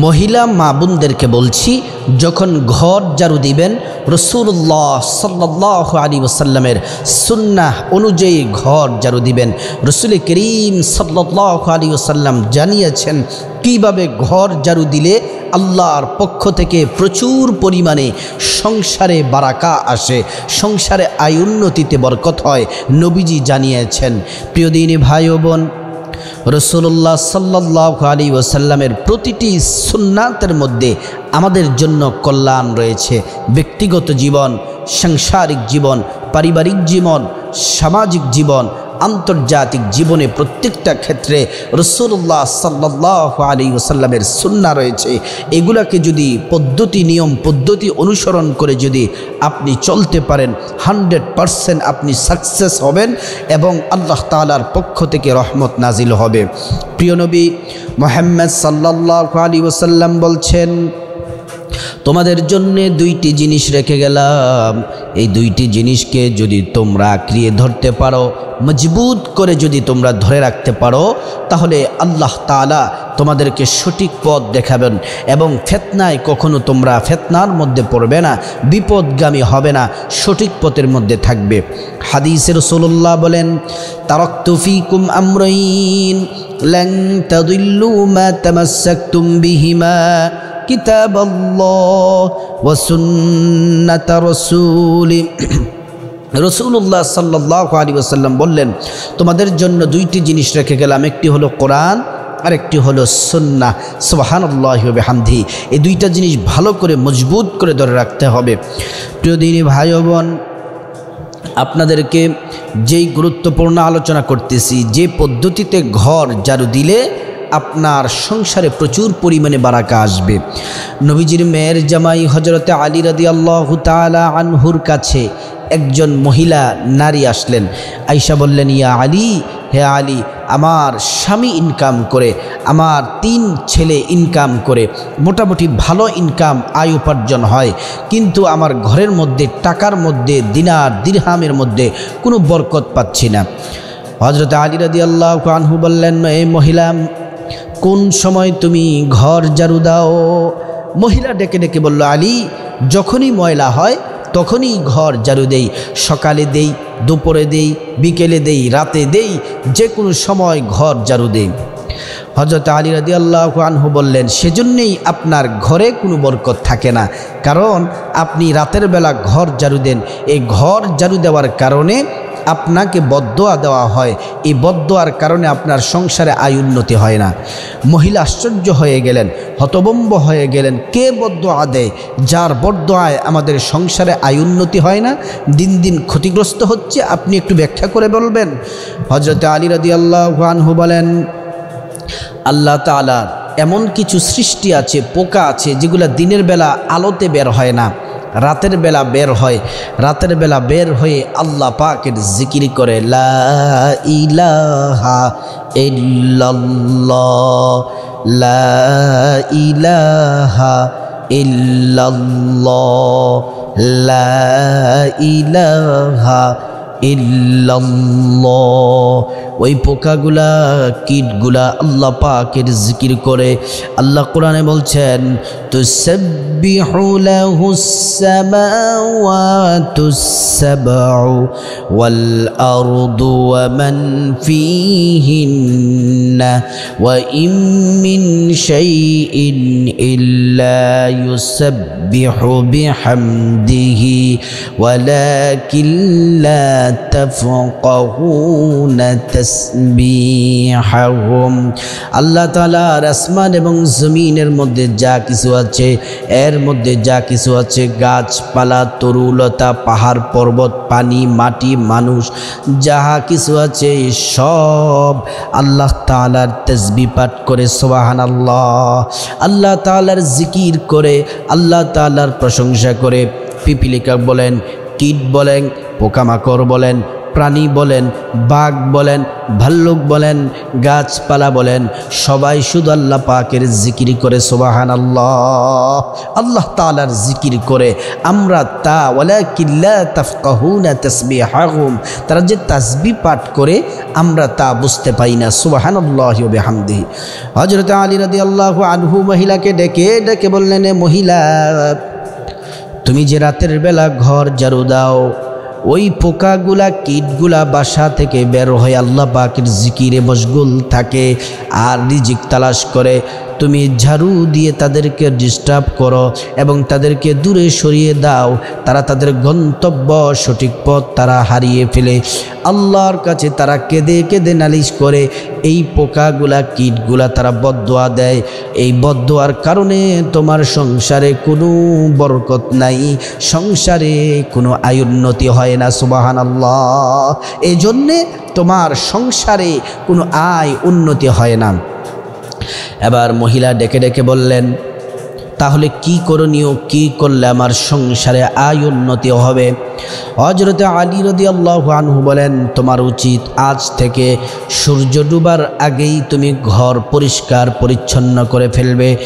মহিলা মা বোনদেরকে বলছি, যখন ঘর ঝাড়ু দিবেন রাসূলুল্লাহ সাল্লাল্লাহু আলাইহি ওয়াসাল্লামের সুন্নাহ অনুযায়ী ঘর ঝাড়ু দিবেন। রাসূল করিম সাল্লাল্লাহু আলাইহি ওয়াসাল্লাম জানিয়েছেন কিভাবে ঘর ঝাড়ু দিলে আল্লাহর পক্ষ থেকে প্রচুর পরিমাণে সংসারে বারাকা আসে, সংসারে আয় উন্নতিতে বরকত হয়, নবীজি জানিয়েছেন। প্রিয় দিনী ভাই ও বোন, রাসূলুল্লাহ সাল্লাল্লাহু আলাইহি ওয়াসাল্লামের প্রতিটি সুন্নাতের মধ্যে আমাদের জন্য কল্যাণ রয়েছে। ব্যক্তিগত জীবন, সাংসারিক জীবন, পারিবারিক জীবন, সামাজিক জীবন, আন্তর্জাতিক জীবনে প্রত্যেকটা ক্ষেত্রে রাসূলুল্লাহ সাল্লাল্লাহু আলাইহি ওয়াসাল্লামের সুন্নাহ রয়েছে। এগুলাকে যদি নিয়ম পদ্ধতি অনুসরণ করে যদি আপনি চলতে পারেন, 100% আপনি সাকসেস হবেন এবং আল্লাহ তাআলার পক্ষ থেকে রহমত নাজিল হবে। প্রিয় নবী মুহাম্মদ সাল্লাল্লাহু আলাইহি ওয়াসাল্লাম বলছেন, তোমাদের জন্য দুইটি জিনিস রেখে গেলাম, এই দুইটি জিনিসকে যদি তোমরা আঁকড়িয়ে ধরতে পারো, মজবুত করে যদি তোমরা ধরে রাখতে পারো, তাহলে আল্লাহ তাআলা তোমাদেরকে সঠিক পথ দেখাবেন এবং ফিতনায় কখনো তোমরা ফিতনার মধ্যে পড়বে না, বিপদগামী হবে না, সঠিক পথের মধ্যে থাকবে। হাদিসে রাসূলুল্লাহ বলেন, তারাকতু ফীকুম আমরাইন লান তাদিল্লু মা তামাসসাকতুম বিহিমা কিতাবাল্লাহ ওয়া সুন্নাত রাসূলি। রাসূলুল্লাহ সাল্লাল্লাহু আলাইহি ওয়াসাল্লাম বললেন, তোমাদের জন্য দুইটি জিনিস রেখে গেলাম, একটি হলো কোরআন আর একটি হলো সুন্নাহ। সুবহানাল্লাহি ওয়া বিহামদিহি। এই দুইটা জিনিস ভালো করে মজবুত করে ধরে রাখতে হবে। প্রিয় দিনী ভাই ও বোন, আপনাদেরকে যেই গুরুত্বপূর্ণ আলোচনা করতেছি, যে পদ্ধতিতে ঘর ঝাড়ু দিলে আপনার সংসারে প্রচুর পরিমাণে বারাকা আসবে। নবীজির মেয়ের জামাই হযরতে আলী রাদিয়াল্লাহু তাআলা আনহুর কাছে একজন মহিলা নারী আসলেন। আয়েশা বললেন, ইয়া আলী, হে আলী, আমার স্বামী ইনকাম করে, আমার 3 ছেলে ইনকাম করে, মোটামুটি ভালো ইনকাম আয় উপার্জন হয়, কিন্তু আমার ঘরের মধ্যে টাকার মধ্যে দিনার দিরহামের মধ্যে কোনো বরকত পাচ্ছি না। হযরতে আলী রাদিয়াল্লাহু আনহু বললেন, এই মহিলা, কোন সময় তুমি ঘর ঝাড়ু দাও? মহিলা ডেকে ডেকে বলল, আলী, যখনই ময়লা হয় তখনই ঘর ঝাড়ু দেই, সকালে দেই, দুপুরে দেই, বিকেলে দেই, রাতে দেই, যে কোনো সময় ঘর ঝাড়ু দেই। হযরত আলী রাদিয়াল্লাহু আনহু বললেন, সেজন্যই আপনার ঘরে কোনো বরকত থাকে না, কারণ আপনি রাতের বেলা ঘর ঝাড়ু দেন। এই ঘর ঝাড়ু দেওয়ার কারণে আপনাকে বদদোয়া দেওয়া হয়, এই বদদোয়ার কারণে আপনার সংসারে আয় উন্নতি হয় না। মহিলা আশ্চর্য হয়ে গেলেন, হতভম্ব হয়ে গেলেন, কে বদদোয়া দেয়? যার বদদোয়ায় আমাদের সংসারে আয় উন্নতি হয় না, দিন দিন ক্ষতিগ্রস্ত হচ্ছে, আপনি একটু ব্যাখ্যা করে বলবেন। হযরত আলী রাদিয়াল্লাহু আনহু বলেন, আল্লাহ তাআলার এমন কিছু সৃষ্টি আছে, পোকা আছে, যেগুলো দিনের বেলা আলোতে বের হয় না, রাতের বেলা বের হয়। রাতের বেলা বের হয়ে আল্লাহ পাকের জিকির করে, লা ইলাহা ইল্লাল্লাহ, লা ইলাহা ইল্লাল্লাহ, লা ইলাহা ইল্লাল্লাহ। ওই পোকাগুলা, কীটগুলা আল্লাহ পাকের জিকির করে। আল্লাহ কোরআনে বলছেন, তুসাব্বিহু লাহুস সামাওয়াতুস সাবউ ওয়াল আরদু ওয়া মান ফীহিন্না ওয়া ইম মিন শাইইন ইল্লা ইউসাব্বিহু বিহামদিহি ওয়ালাকিন লা তাফকাহুনা তাসবিহাহুম। আল্লাহ তাআলার আসমান এবং জমিনের মধ্যে যা কিছু আছে, এর মধ্যে যা কিছু আছে, গাছপালা, তরুলতা, পাহাড় পর্বত, পানি, মাটি, মানুষ, যাহা কিছু আছে সব আল্লাহ তাআলার তাসবিহ পাঠ করে, সুবহানাল্লাহ, আল্লাহ তাআলার জিকির করে, আল্লাহ তাআলার প্রশংসা করে। পিপিলিকা বলেন, কীট বলেন, পোকামাকড় বলেন, প্রাণী বলেন, বাঘ বলেন, ভাল্লুক বলেন, গাছপালা বলেন, সবাই শুধু আল্লাহ পাকের জিকির করে সুবহানাল্লাহ, আল্লাহ তাআলার জিকির করে। আমরা তা ওয়ালাকিন লা তাফকাহুনা তাসবিহাহুম, তারা যে তাসবিহ পাঠ করে আমরা তা বুঝতে পাই না। সুবহানাল্লাহি ওয়া বিহামদিহি। হযরত আলী রাদিয়াল্লাহু আনহু মহিলাকে ডেকে ডেকে বললেন, এ মহিলা, তুমি যে রাতের বেলা ঘর ঝাড়ু দাও, ওই পোকাগুলা কীটগুলা বাসা থেকে বের হয়ে আল্লাহ পাকের জিকিরে মশগুল থাকে আর রিজিক তালাশ করে, তুমি ঝাড়ু দিয়ে তাদেরকে ডিস্টার্ব করো এবং তাদেরকে দূরে সরিয়ে দাও, তারা তাদের গন্তব্য সঠিক পথ তারা হারিয়ে ফেলে। আল্লাহর কাছে তারা কেঁদে কেঁদে নালিশ করে, এই পোকাগুলা কীটগুলা তারা বদদোয়া দেয়, এই বদদোয়ার কারণে তোমার সংসারে কোনো বরকত নাই, সংসারে কোনো আয়োন্নতি হয় না। সুবহানাল্লাহ। এই জন্যে তোমার সংসারে কোনো আয় উন্নতি হয় না। এবার মহিলা ডেকে ডেকে বললেন, তাহলে কি করণীয়, কি করলে আমার সংসারে আয় উন্নতি হবে? হযরত আলী রাদিয়াল্লাহু আনহু বলেন, তোমার উচিত আজ থেকে সূর্য ডুবার আগেই তুমি ঘর পরিষ্কার পরিচ্ছন্ন করে ফেলবে।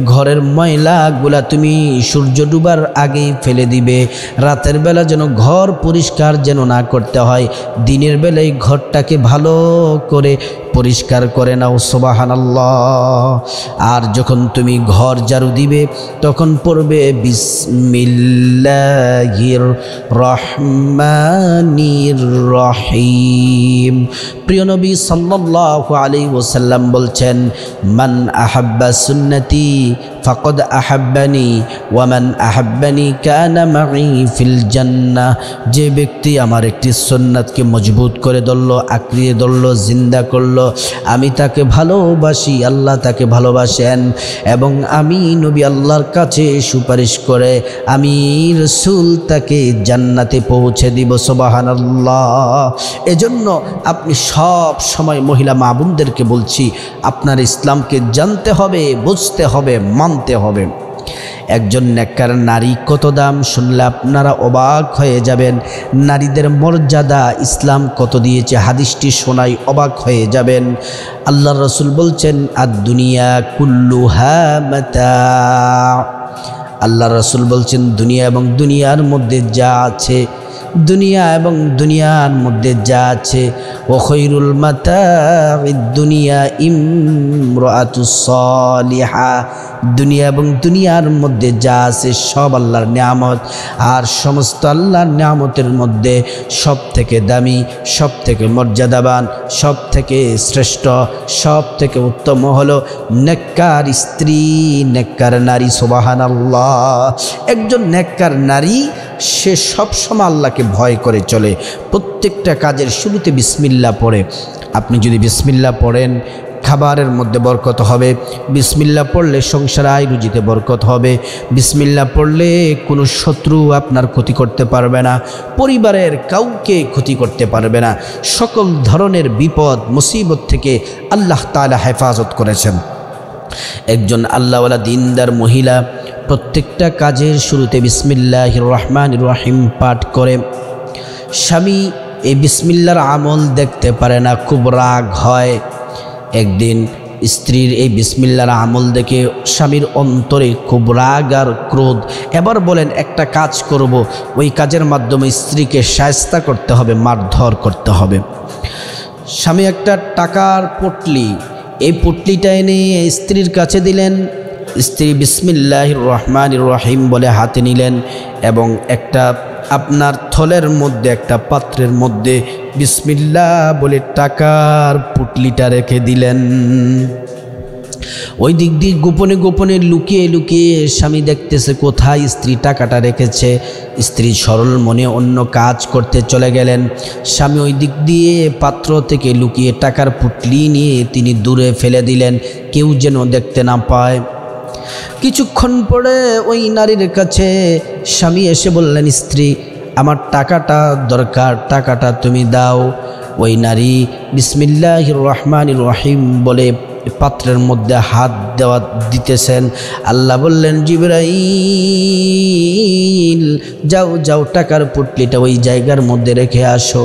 ঘরের ময়লাগুলা তুমি সূর্য ডুবার আগেই ফেলে দিবে। রাতের বেলা যেন ঘর পরিষ্কার যেন না করতে হয়, দিনের বেলায় ঘরটাকে ভালো করে পরিষ্কার করে নাও। সুবহানাল্লাহ। আর যখন তুমি ঘর ঝাড়ু দিবে তখন পড়বে বিসমিল্লাহির রহমানির রহিম। প্রিয় নবী সাল্লাল্লাহু আলাইহি ওয়াসাল্লাম বলছেন, মান আহাব্বা সুন্নতি ফাকাদ আহাব্বানি ওয়া মান আহাব্বানি কানা মাই ফিল জান্নাহ। যে ব্যক্তি আমার একটি সুন্নাতকে মজবুত করে ধরলো, আঁকড়িয়ে ধরলো, জিন্দা করলো, আমি তাকে ভালোবাসি, আল্লাহ তাকে ভালোবাসেন এবং আমি নবী আল্লাহর কাছে সুপারিশ করে আমি রাসূল তাকে জান্নাতে পৌঁছে দিব। সুবহানাল্লাহ। এজন্য আপনি সব সময় মহিলা মা বোনদেরকে বলছি, আপনার ইসলামকে জানতে হবে, বুঝতে হবে, মানতে হবে। একজন নেককার নারী কত দাম শুনলে আপনারা অবাক হয়ে যাবেন। নারীদের মর্যাদা ইসলাম কত দিয়েছে হাদিসটি শোনাই অবাক হয়ে যাবেন। আল্লাহর রাসূল বলছেন, আদ-দুনিয়া কুল্লুহা মাতা। আল্লাহর রাসূল বলছেন, দুনিয়া এবং দুনিয়ার মধ্যে যা আছে, দুনিয়া এবং দুনিয়ার মধ্যে যা আছে, ওয়া খায়রুল মাতাঈদ দুনিয়া ইমরাআতুস সালিহা। দুনিয়া এবং দুনিয়ার মধ্যে যা আছে সব আল্লাহর নিয়ামত, আর সমস্ত আল্লাহর নিয়ামতের মধ্যে সব থেকে দামি, সব থেকে মর্যাদাবান, সব থেকে শ্রেষ্ঠ, সব থেকে উত্তম হলো নেককার স্ত্রী, নেককার নারী। সুবহানাল্লাহ। একজন নেককার নারী সে সবসময় আল্লাহকে ভয় করে চলে, প্রত্যেকটা কাজের শুরুতে বিসমিল্লাহ পড়ে। আপনি যদি বিসমিল্লাহ পড়েন, খাবারের মধ্যে বরকত হবে। বিসমিল্লাহ পড়লে সংসারে আয় রুজিতে বরকত হবে। বিসমিল্লাহ পড়লে কোনো শত্রু আপনার ক্ষতি করতে পারবে না, পরিবারের কাউকে ক্ষতি করতে পারবে না। সকল ধরনের বিপদ মুসিবত থেকে আল্লাহ তাআলা হেফাজত করেছেন। একজন আল্লাহওয়ালা দিনদার মহিলা প্রত্যেকটা কাজের শুরুতে বিসমিল্লাহির রহমানির রহিম পাঠ করে। স্বামী এই বিসমিল্লার আমল দেখতে পারে না, খুব রাগ হয়। একদিন স্ত্রীর এই বিসমিল্লার আমল দেখে স্বামীর অন্তরে খুব রাগ আর ক্রোধ। এবার বলেন, একটা কাজ করব, ওই কাজের মাধ্যমে স্ত্রীকে শায়েস্তা করতে হবে, মারধর করতে হবে। স্বামী একটা টাকার পটলি, এই পটলিটা এনে স্ত্রীর কাছে দিলেন। স্ত্রী বিসমিল্লাহির রহমানির রহিম বলে হাতে নিলেন এবং একটা আপনার থলের মধ্যে, একটা পাত্রের মধ্যে বিসমিল্লাহ বলে টাকার পুটলিটা রেখে দিলেন। ওই দিক দিয়ে গোপনে গোপনে লুকিয়ে লুকিয়ে স্বামী দেখতেছে কোথায় স্ত্রী টাকাটা রেখেছে। স্ত্রী সরল মনে অন্য কাজ করতে চলে গেলেন। স্বামী ওই দিক দিয়ে পাত্র থেকে লুকিয়ে টাকার পুটলি নিয়ে তিনি দূরে ফেলে দিলেন, কেউ যেন দেখতে না পায়। কিছুক্ষণ পরে ওই নারীর কাছে স্বামী এসে বললেন, স্ত্রী আমার টাকাটা দরকার, টাকাটা তুমি দাও। ওই নারী বিসমিল্লাহির রহমানির রহিম বলে পাত্রের মধ্যে হাত দিতেছেন। আল্লাহ বললেন, জিবরাইল যাও যাও টাকার পুটলিটা ওই জায়গার মধ্যে রেখে আসো।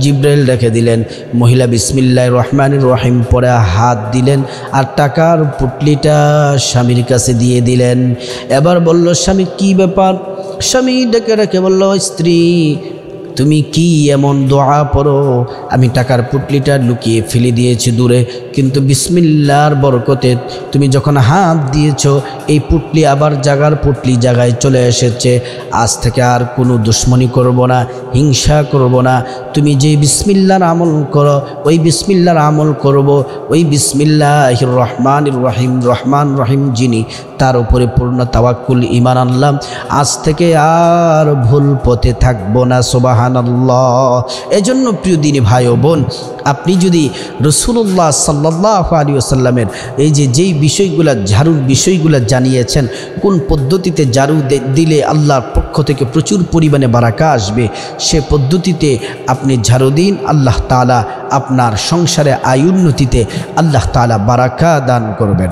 জিবরাইল রেখে দিলেন। মহিলা বিসমিল্লাহির রহমানির রহিম পরে হাত দিলেন আর টাকার পুটলিটা স্বামীর কাছে দিয়ে দিলেন। এবার বলল, স্বামী কি ব্যাপার? স্বামী ডেকে রেখে বলল, স্ত্রী তুমি কি এমন দোয়া পড়ো, আমি টাকার পুটলিটা লুকিয়ে ফেলে দিয়েছি দূরে, কিন্তু বিসমিল্লাহর বরকতে তুমি যখন হাত দিয়েছো এই পুটলি আবার পুটলি জায়গায় চলে এসেছে। আজ থেকে আর কোনো দুশ্মনী করব না, হিংসা করব না। তুমি যেই বিসমিল্লাহর আমল করো ওই বিসমিল্লাহর আমল করব। ওই বিসমিল্লাহির রহমানির রহিম, রহমান রহিম যিনি, তার উপরে পূর্ণ তাওয়াক্কুল ঈমান আনলাম। আজ থেকে আর ভুল পথে থাকবো না। সুবহানাল্লাহ। এজন্য প্রিয় দিনী ভাই ও বোন, আপনি যদি রাসূলুল্লাহ সাল্লাল্লাহু আলাইহি ওয়াসাল্লামের এই যেই বিষয়গুলো, ঝাড়ুর বিষয়গুলো জানিয়েছেন, কোন পদ্ধতিতে ঝাড়ু দিলে আল্লাহর পক্ষ থেকে প্রচুর পরিমাণে বারাকা আসবে, সে পদ্ধতিতে আপনি ঝাড়ু দিন। আল্লাহ তাআলা আপনার সংসারে আয় উন্নতিতে আল্লাহ তাআলা বারাকা দান করবেন।